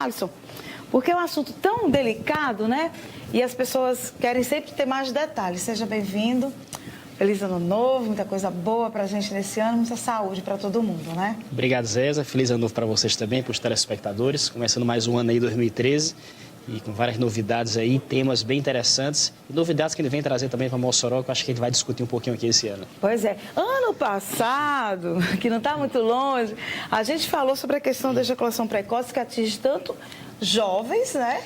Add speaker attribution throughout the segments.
Speaker 1: Alisson, porque é um assunto tão delicado, né? E as pessoas querem sempre ter mais detalhes. Seja bem-vindo. Feliz ano novo, muita coisa boa pra gente nesse ano, muita saúde para todo mundo, né?
Speaker 2: Obrigado, Zéza. Feliz ano novo para vocês também, para os telespectadores. Começando mais um ano aí, 2013, e com várias novidades aí, temas bem interessantes. E novidades que ele vem trazer também para Mossoró, que eu acho que a gente vai discutir um pouquinho aqui esse ano.
Speaker 1: Pois é. Ano passado, que não está muito longe, a gente falou sobre a questão da ejaculação precoce, que atinge tanto jovens, né,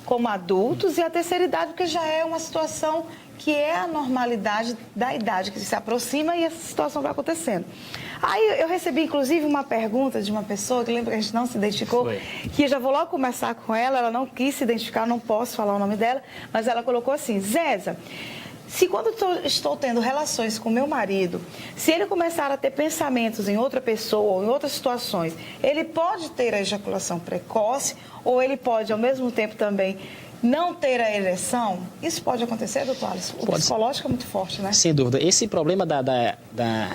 Speaker 1: como adultos, e a terceira idade, porque já é uma situação que é a normalidade da idade, que se aproxima e essa situação vai acontecendo. Aí eu recebi, inclusive, uma pergunta de uma pessoa, que lembra que a gente não se identificou, que eu já vou logo começar com ela não quis se identificar, não posso falar o nome dela, mas ela colocou assim: Zéza, se quando estou tendo relações com meu marido, se ele começar a ter pensamentos em outra pessoa ou em outras situações, ele pode ter a ejaculação precoce ou ele pode, ao mesmo tempo, também não ter a ereção? Isso pode acontecer, doutor Alisson? O psicológico é muito forte, né?
Speaker 2: Sem dúvida. Esse problema da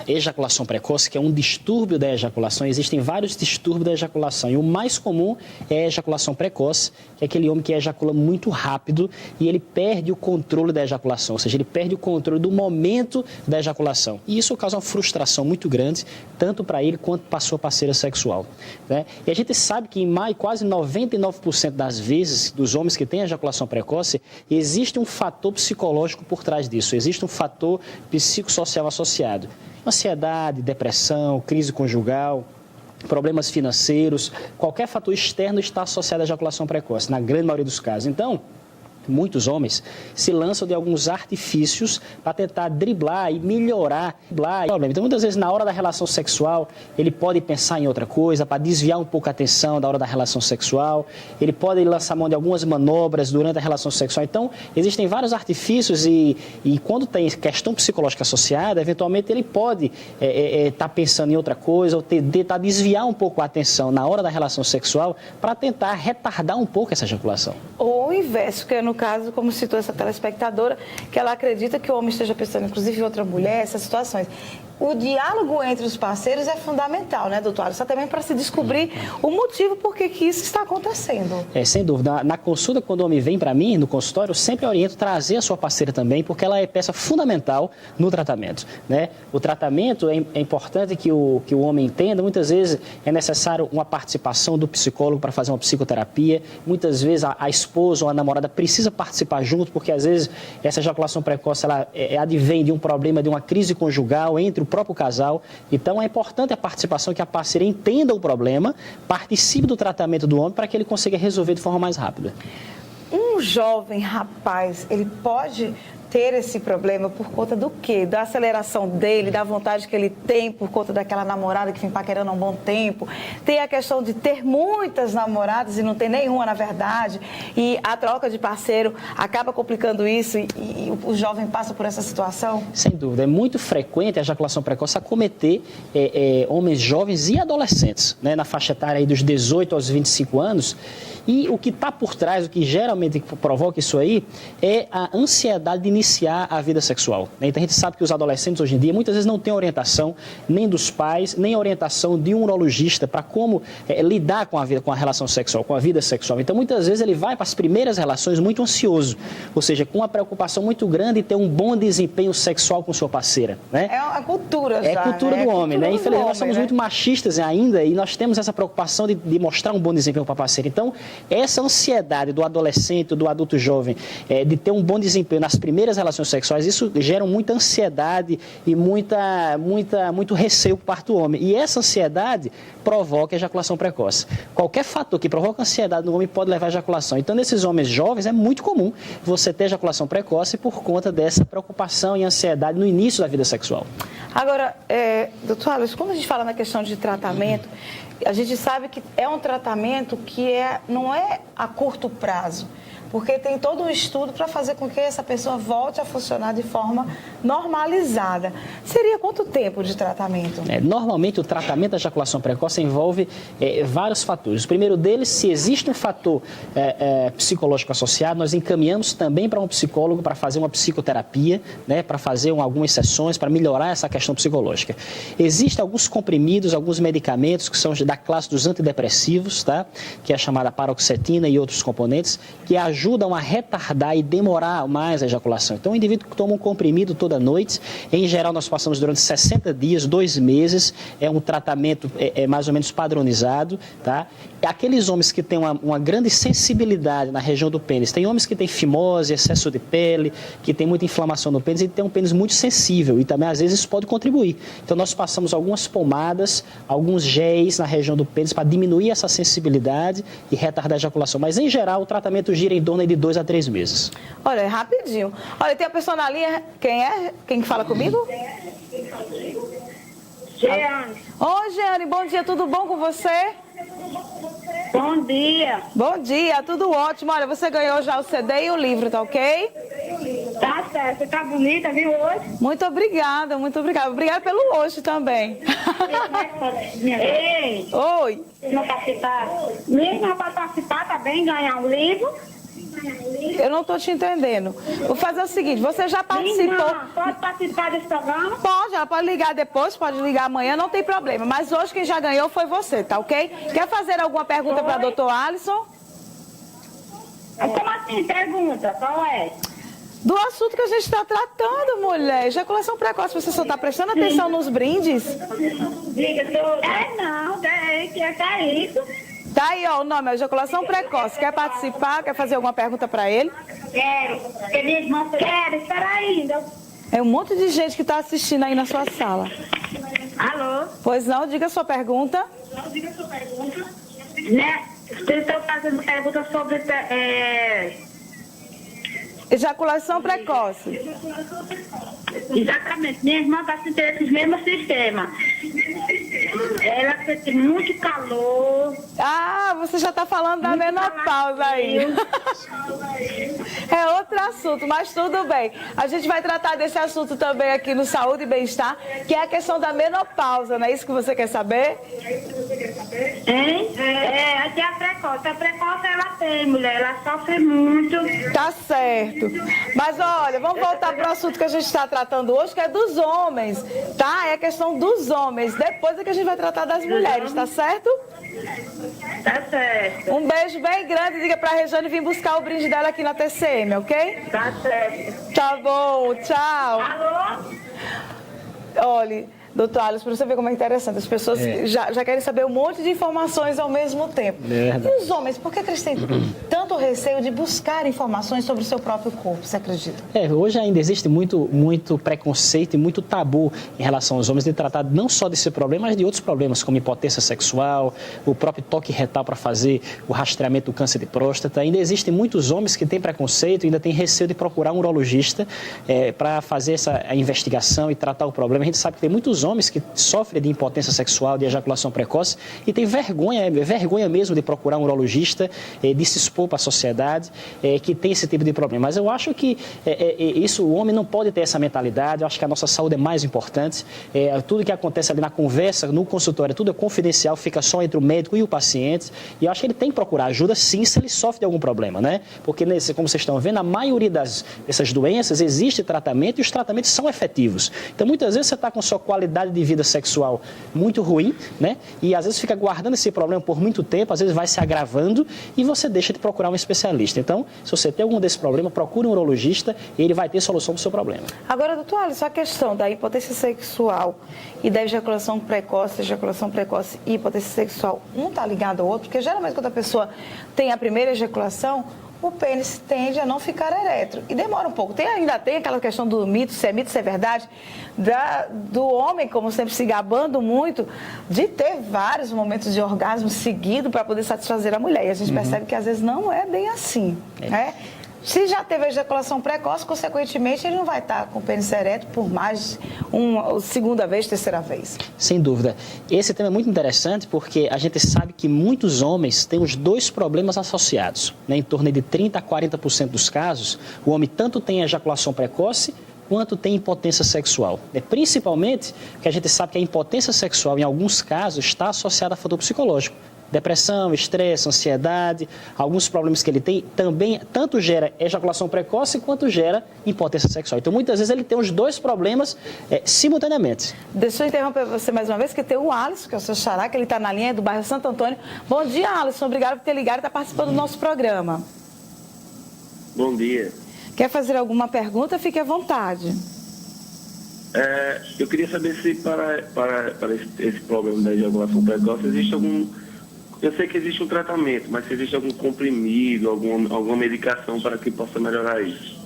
Speaker 2: ejaculação precoce, que é um distúrbio da ejaculação, existem vários distúrbios da ejaculação. E o mais comum é a ejaculação precoce, que é aquele homem que ejacula muito rápido e ele perde o controle da ejaculação, ou seja, ele perde o controle do momento da ejaculação. E isso causa uma frustração muito grande, tanto para ele quanto para a sua parceira sexual, né? E a gente sabe que em quase 99% das vezes, dos homens que têm ejaculação precoce, existe um fator psicológico por trás disso, existe um fator psicossocial associado. Ansiedade, depressão, crise conjugal, problemas financeiros, qualquer fator externo está associado à ejaculação precoce, na grande maioria dos casos. Então, muitos homens se lançam de alguns artifícios para tentar driblar e melhorar o problema. Então, muitas vezes, na hora da relação sexual, ele pode pensar em outra coisa, para desviar um pouco a atenção da hora da relação sexual. Ele pode lançar mão de algumas manobras durante a relação sexual. Então, existem vários artifícios e quando tem questão psicológica associada, eventualmente ele pode estar pensando em outra coisa ou tentar desviar um pouco a atenção na hora da relação sexual para tentar retardar um pouco essa ejaculação.
Speaker 1: Ou o inverso, que é no caso, como citou essa telespectadora, que ela acredita que o homem esteja pensando, inclusive, em outra mulher, essas situações. O diálogo entre os parceiros é fundamental, né, doutor? Só também para se descobrir o motivo por que isso está acontecendo.
Speaker 2: Sem dúvida. Na consulta, quando o homem vem para mim, no consultório, eu sempre oriento trazer a sua parceira também, porque ela é peça fundamental no tratamento, né? O tratamento é importante que o homem entenda. Muitas vezes é necessário uma participação do psicólogo para fazer uma psicoterapia. Muitas vezes a esposa ou a namorada precisa participar junto, porque às vezes essa ejaculação precoce ela advém de um problema, de uma crise conjugal entre o próprio casal. Então é importante a participação, que a parceira entenda o problema, participe do tratamento do homem para que ele consiga resolver de forma mais rápida.
Speaker 1: Um jovem rapaz, ele pode ter esse problema por conta do quê? Da aceleração dele, da vontade que ele tem por conta daquela namorada que vem paquerando há um bom tempo. Tem a questão de ter muitas namoradas e não ter nenhuma, na verdade, e a troca de parceiro acaba complicando isso e o jovem passa por essa situação?
Speaker 2: Sem dúvida. É muito frequente a ejaculação precoce acometer homens jovens e adolescentes, né, na faixa etária aí dos 18 aos 25 anos. E o que está por trás, o que geralmente provoca isso aí, é a ansiedade de iniciar a vida sexual. Então a gente sabe que os adolescentes hoje em dia muitas vezes não têm orientação nem dos pais, nem orientação de um urologista para como lidar com a relação sexual, com a vida sexual. Então muitas vezes ele vai para as primeiras relações muito ansioso, ou seja, com uma preocupação muito grande em ter um bom desempenho sexual com sua parceira, né?
Speaker 1: É a cultura já,
Speaker 2: é a cultura do homem, né? Infelizmente nós somos muito machistas ainda e nós temos essa preocupação de mostrar um bom desempenho para a parceira. Então essa ansiedade do adolescente, do adulto jovem, de ter um bom desempenho nas primeiras relações sexuais, isso gera muita ansiedade e muito receio por parte do homem. E essa ansiedade provoca a ejaculação precoce. Qualquer fator que provoca ansiedade no homem pode levar à ejaculação. Então, nesses homens jovens, é muito comum você ter ejaculação precoce por conta dessa preocupação e ansiedade no início da vida sexual.
Speaker 1: Agora, doutor Alisson, quando a gente fala na questão de tratamento, a gente sabe que é um tratamento que não é a curto prazo, porque tem todo um estudo para fazer com que essa pessoa volte a funcionar de forma normalizada. Seria quanto tempo de tratamento?
Speaker 2: Normalmente, o tratamento da ejaculação precoce envolve vários fatores. O primeiro deles, se existe um fator psicológico associado, nós encaminhamos também para um psicólogo para fazer uma psicoterapia, né, para fazer algumas sessões, para melhorar essa questão questão psicológica. Existem alguns comprimidos, alguns medicamentos que são da classe dos antidepressivos, tá? Que é a chamada paroxetina e outros componentes, que ajudam a retardar e demorar mais a ejaculação. Então, o indivíduo que toma um comprimido toda noite, em geral nós passamos durante 60 dias, 2 meses, é um tratamento mais ou menos padronizado, tá? Aqueles homens que têm uma grande sensibilidade na região do pênis, tem homens que têm fimose, excesso de pele, que tem muita inflamação no pênis e tem um pênis muito sensível e também às vezes isso pode contribuir. Então nós passamos algumas pomadas, alguns géis na região do pênis para diminuir essa sensibilidade e retardar a ejaculação. Mas em geral o tratamento gira em torno de 2 a 3 meses.
Speaker 1: Olha, é rapidinho. Olha, tem a pessoa na linha, quem é? Quem fala comigo?
Speaker 3: Jeane.
Speaker 1: Oi, Jeane, bom dia, tudo bom com você?
Speaker 3: Bom dia.
Speaker 1: Bom dia, tudo ótimo. Olha, você ganhou já o CD e o livro, tá ok?
Speaker 3: Tá certo, você tá bonita, viu, hoje?
Speaker 1: Muito obrigada, muito obrigada. Obrigada pelo hoje também.
Speaker 3: Ei,
Speaker 1: Oi.
Speaker 3: não participar. Mesmo para participar, tá bem, ganhar um livro.
Speaker 1: Eu não tô te entendendo. Vou fazer o seguinte, você já participou...
Speaker 3: Irmã, pode participar desse programa?
Speaker 1: Pode, ela pode ligar depois, pode ligar amanhã, não tem problema. Mas hoje quem já ganhou foi você, tá ok? Quer fazer alguma pergunta para doutor Alisson?
Speaker 3: Como assim? Pergunta, qual é?
Speaker 1: Do assunto que a gente está tratando, mulher. Ejaculação precoce, você só está prestando atenção nos brindes?
Speaker 3: Diga, não, que é isso?
Speaker 1: Tá aí, ó, o nome é ejaculação precoce. Quer participar? Quer fazer alguma pergunta para ele?
Speaker 3: Quero. Minha irmã, quero, espera ainda.
Speaker 1: É um monte de gente que está assistindo aí na sua sala.
Speaker 3: Alô?
Speaker 1: Pois não, diga a sua pergunta.
Speaker 3: Né? Estou fazendo pergunta sobre...
Speaker 1: Ejaculação precoce.
Speaker 3: Exatamente. Minha irmã está sentindo esse mesmo sistema. Ela sente muito calor.
Speaker 1: Ah, você já está falando da menopausa aí. É outro assunto, mas tudo bem. A gente vai tratar desse assunto também aqui no Saúde e Bem-Estar, que é a questão da menopausa, não é isso que você quer saber?
Speaker 3: Hein? Aqui é a precoce. A precoce ela tem, mulher. Ela sofre muito.
Speaker 1: Tá certo. Mas olha, vamos voltar para o assunto que a gente está tratando hoje, que é dos homens, tá? É a questão dos homens. Depois é que a gente vai tratar das mulheres, tá certo?
Speaker 3: Tá certo.
Speaker 1: Um beijo bem grande. Diga pra Rejane vir buscar o brinde dela aqui na TCM, ok?
Speaker 3: Tá certo.
Speaker 1: Tá bom, tchau.
Speaker 3: Alô?
Speaker 1: Olha, doutor Alisson, para você ver como é interessante, as pessoas já querem saber um monte de informações ao mesmo tempo. E os homens, por que eles têm tanto receio de buscar informações sobre o seu próprio corpo, você acredita?
Speaker 2: Hoje ainda existe muito preconceito e muito tabu em relação aos homens de tratar não só desse problema, mas de outros problemas, como impotência sexual, o próprio toque retal para fazer o rastreamento do câncer de próstata. Ainda existem muitos homens que têm preconceito, ainda têm receio de procurar um urologista para fazer essa investigação e tratar o problema. A gente sabe que tem muitos homens que sofrem de impotência sexual, de ejaculação precoce e tem vergonha mesmo de procurar um urologista, de se expor para a sociedade, que tem esse tipo de problema. Mas eu acho que o homem não pode ter essa mentalidade. Eu acho que a nossa saúde é mais importante. Tudo que acontece ali na conversa, no consultório, tudo é confidencial, fica só entre o médico e o paciente. E eu acho que ele tem que procurar ajuda sim se ele sofre de algum problema, né? Porque, como vocês estão vendo, a maioria dessas doenças existe tratamento e os tratamentos são efetivos. Então, muitas vezes você está com sua qualidade de vida sexual muito ruim, né? E às vezes fica guardando esse problema por muito tempo, às vezes vai se agravando e você deixa de procurar um especialista. Então, se você tem algum desse problema, procure um urologista e ele vai ter solução para o seu problema.
Speaker 1: Agora, doutor Alisson, a questão da impotência sexual e da ejaculação precoce e impotência sexual, um está ligado ao outro, porque geralmente quando a pessoa tem a primeira ejaculação, o pênis tende a não ficar ereto. E demora um pouco. Ainda tem aquela questão do mito, se é verdade, do homem, como sempre se gabando muito, de ter vários momentos de orgasmo seguido para poder satisfazer a mulher. E a gente percebe que às vezes não é bem assim, né? Se já teve ejaculação precoce, consequentemente, ele não vai estar com o pênis ereto por mais uma segunda vez, terceira vez.
Speaker 2: Sem dúvida. Esse tema é muito interessante porque a gente sabe que muitos homens têm os dois problemas associados, né? Em torno de 30% a 40% dos casos, o homem tanto tem ejaculação precoce quanto tem impotência sexual. Principalmente porque a gente sabe que a impotência sexual, em alguns casos, está associada a fator psicológico. depressão, estresse, ansiedade, alguns problemas que ele tem, também tanto gera ejaculação precoce quanto gera impotência sexual. Então, muitas vezes ele tem os dois problemas simultaneamente.
Speaker 1: Deixa eu interromper você mais uma vez, que tem o Alisson, que é o seu xará, que ele está na linha do bairro Santo Antônio. Bom dia, Alisson. Obrigado por ter ligado e estar participando do nosso programa.
Speaker 4: Bom dia.
Speaker 1: Quer fazer alguma pergunta? Fique à vontade.
Speaker 4: Eu queria saber se para esse problema da ejaculação precoce existe algum... Eu sei que existe um tratamento, mas se existe algum comprimido, alguma medicação para que possa melhorar isso.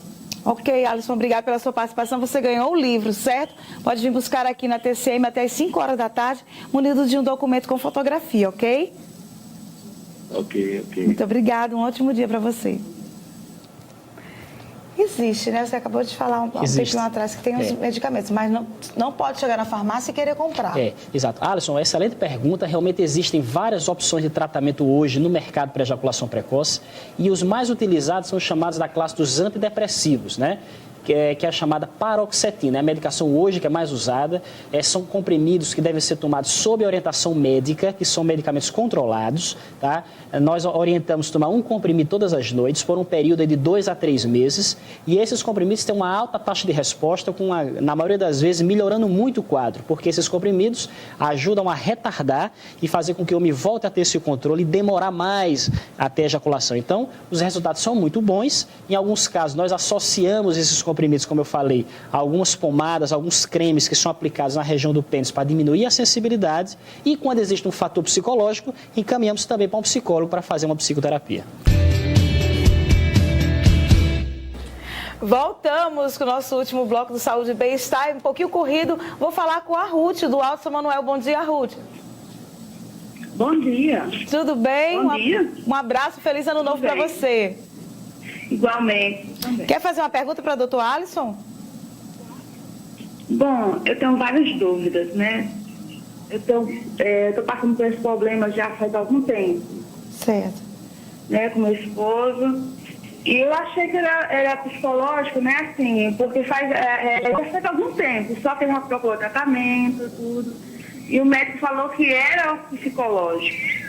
Speaker 1: Ok, Alisson, obrigado pela sua participação. Você ganhou o livro, certo? Pode vir buscar aqui na TCM até às 5 horas da tarde, munido de um documento com fotografia, ok?
Speaker 4: Ok.
Speaker 1: Muito obrigada, um ótimo dia para você. Existe, né? Você acabou de falar um tempinho atrás que tem os medicamentos, mas não pode chegar na farmácia e querer comprar.
Speaker 2: Exato. Alisson, excelente pergunta. Realmente existem várias opções de tratamento hoje no mercado para ejaculação precoce e os mais utilizados são os chamados da classe dos antidepressivos, né? Que é a chamada paroxetina. É a medicação hoje que é mais usada. São comprimidos que devem ser tomados sob orientação médica, que são medicamentos controlados. Tá? Nós orientamos tomar um comprimido todas as noites por um período de 2 a 3 meses. E esses comprimidos têm uma alta taxa de resposta, na maioria das vezes melhorando muito o quadro, porque esses comprimidos ajudam a retardar e fazer com que o homem volte a ter esse controle e demorar mais até a ejaculação. Então, os resultados são muito bons. Em alguns casos, nós associamos esses comprimidos, como eu falei, algumas pomadas, alguns cremes que são aplicados na região do pênis para diminuir a sensibilidade e quando existe um fator psicológico, encaminhamos também para um psicólogo para fazer uma psicoterapia.
Speaker 1: Voltamos com o nosso último bloco do Saúde e Bem-Estar, um pouquinho corrido. Vou falar com a Ruth, do Alto São Manuel. Bom dia, Ruth.
Speaker 3: Bom dia.
Speaker 1: Tudo bem?
Speaker 3: Bom dia.
Speaker 1: Um abraço, feliz ano novo para você.
Speaker 3: Igualmente. Também.
Speaker 1: Quer fazer uma pergunta para o doutor Alisson?
Speaker 3: Bom, eu tenho várias dúvidas, né? Eu tô passando por esse problema já faz algum tempo.
Speaker 1: Certo.
Speaker 3: Né, com meu esposo. E eu achei que era psicológico, né? Assim, porque já faz algum tempo. Só que ele já procurou tratamento, tudo. E o médico falou que era psicológico.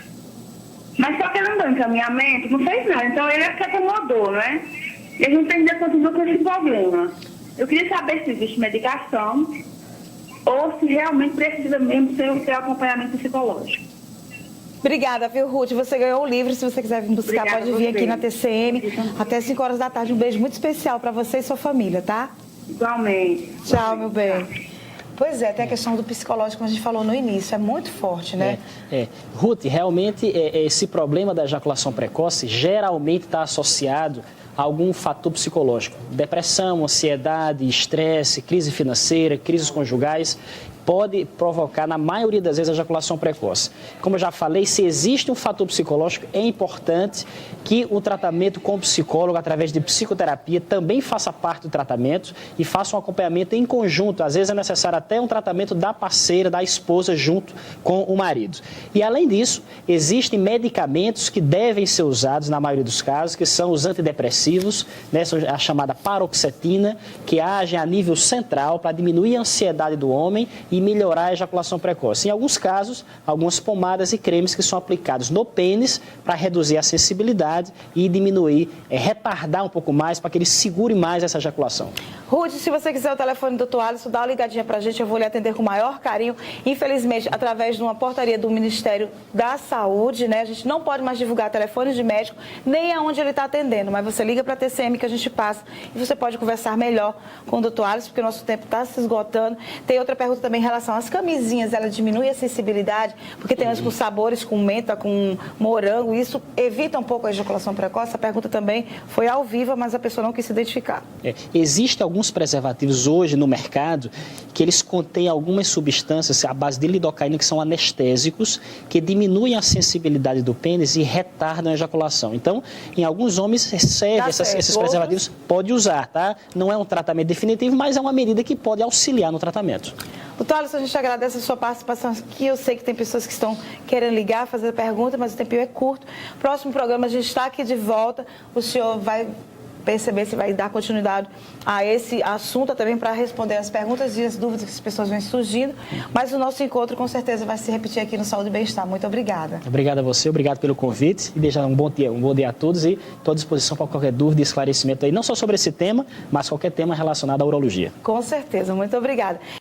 Speaker 3: Mas só que ele não deu encaminhamento, não fez nada. Então ele é que acomodou, né? E a gente ainda continua com esse problema. Eu queria saber se existe medicação ou se realmente precisa mesmo ter acompanhamento psicológico.
Speaker 1: Obrigada, viu, Ruth? Você ganhou o livro. Se você quiser vir buscar,
Speaker 3: Obrigada,
Speaker 1: pode vir aqui na TCM até 5 horas da tarde. Um beijo muito especial para você e sua família, tá?
Speaker 3: Igualmente.
Speaker 1: Tchau, meu bem. Pois é, tem a questão do psicológico, como a gente falou no início, é muito forte, né?
Speaker 2: Ruth, realmente esse problema da ejaculação precoce geralmente está associado a algum fator psicológico. Depressão, ansiedade, estresse, crise financeira, crises conjugais. Pode provocar, na maioria das vezes, a ejaculação precoce. Como eu já falei, se existe um fator psicológico, é importante que o tratamento com o psicólogo, através de psicoterapia, também faça parte do tratamento e faça um acompanhamento em conjunto. Às vezes é necessário até um tratamento da parceira, da esposa, junto com o marido. E, além disso, existem medicamentos que devem ser usados, na maioria dos casos, que são os antidepressivos, né, a chamada paroxetina, que agem a nível central para diminuir a ansiedade do homem e melhorar a ejaculação precoce. Em alguns casos, algumas pomadas e cremes que são aplicados no pênis para reduzir a sensibilidade e diminuir, retardar um pouco mais para que ele segure mais essa ejaculação.
Speaker 1: Ruth, se você quiser o telefone do Dr. Alisson, dá uma ligadinha para a gente, eu vou lhe atender com o maior carinho. Infelizmente, através de uma portaria do Ministério da Saúde, né, a gente não pode mais divulgar telefones de médico, nem aonde ele está atendendo, mas você liga para a TCM que a gente passa e você pode conversar melhor com o Dr. Alisson, porque o nosso tempo está se esgotando. Tem outra pergunta também em relação às camisinhas, ela diminui a sensibilidade, porque tem umas com sabores, com menta, com morango, isso evita um pouco a ejaculação precoce? A pergunta também foi ao vivo, mas a pessoa não quis se identificar.
Speaker 2: Existem alguns preservativos hoje no mercado que eles contêm algumas substâncias à base de lidocaína que são anestésicos, que diminuem a sensibilidade do pênis e retardam a ejaculação. Então, em alguns homens serve esses preservativos, pode usar, tá? Não é um tratamento definitivo, mas é uma medida que pode auxiliar no tratamento.
Speaker 1: Doutor Alisson, a gente agradece a sua participação aqui. Eu sei que tem pessoas que estão querendo ligar, fazer pergunta, mas o tempinho é curto. Próximo programa a gente está aqui de volta. O senhor vai perceber se vai dar continuidade a esse assunto, também para responder as perguntas e as dúvidas que as pessoas vêm surgindo. Mas o nosso encontro, com certeza, vai se repetir aqui no Saúde e Bem-Estar. Muito obrigada.
Speaker 2: Obrigado a você, obrigado pelo convite e desejar um bom dia a todos e estou à disposição para qualquer dúvida e esclarecimento aí, não só sobre esse tema, mas qualquer tema relacionado à urologia.
Speaker 1: Com certeza, muito obrigada.